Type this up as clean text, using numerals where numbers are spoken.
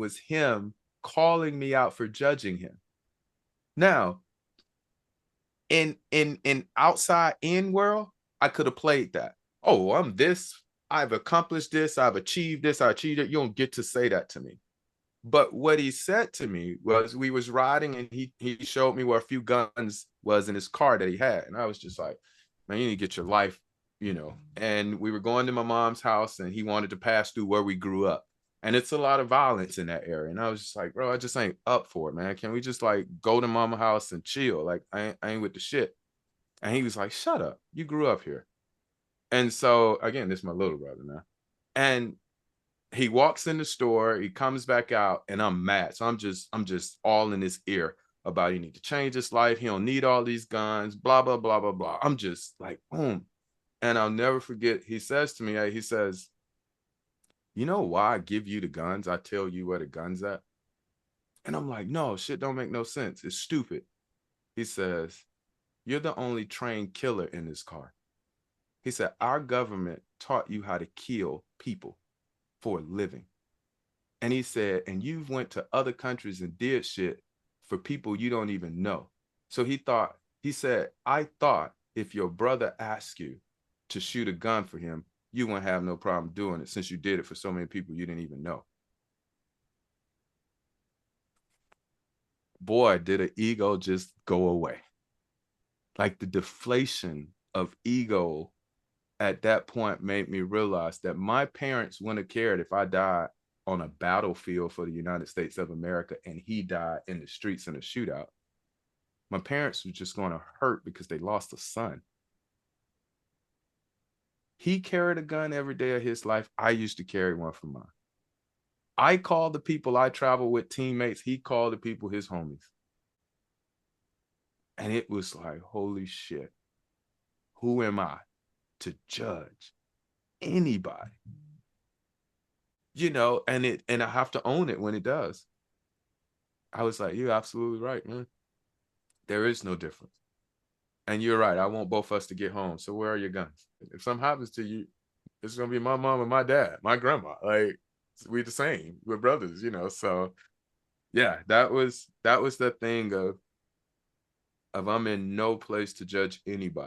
was him calling me out for judging him. Now, in outside in world, I could have played that. Oh, I'm this, I've accomplished this, I've achieved this, I achieved it. You don't get to say that to me. But what he said to me was, we was riding and he showed me where a few guns was in his car that he had. And I was just like, man, you need to get your life, you know. And we were going to my mom's house and he wanted to pass through where we grew up. And it's a lot of violence in that area. And I was just like, bro, I just ain't up for it, man. Can we just like go to mama's house and chill? Like, I ain't with the shit. And he was like, shut up. You grew up here. And so again, this is my little brother now. And he walks in the store, he comes back out, and I'm mad. So I'm just all in his ear about he need to change his life. He don't need all these guns, blah, blah, blah, blah, blah. I'm just like, boom. And I'll never forget, he says to me, he says, you know why I give you the guns? I tell you where the gun's at. And I'm like, no, shit don't make no sense. It's stupid. He says, you're the only trained killer in this car. He said, our government taught you how to kill people for a living. And he said, and you've went to other countries and did shit for people you don't even know. So he said, I thought if your brother asked you to shoot a gun for him, you wouldn't have no problem doing it since you did it for so many people you didn't even know. Boy, did an ego just go away. Like the deflation of ego at that point made me realize that my parents wouldn't have cared if I died on a battlefield for the United States of America and he died in the streets in a shootout. My parents were just going to hurt because they lost a son. He carried a gun every day of his life. I used to carry one for mine. I called the people I travel with teammates. He called the people his homies. And it was like, holy shit. Who am I to judge anybody? You know, and I have to own it when it does. I was like, you're absolutely right, man. There is no difference. And you're right. I want both of us to get home. So where are your guns? If something happens to you, it's gonna be my mom and my dad, my grandma. Like we the same. We're brothers, you know. So yeah, that was the thing of I'm in no place to judge anybody.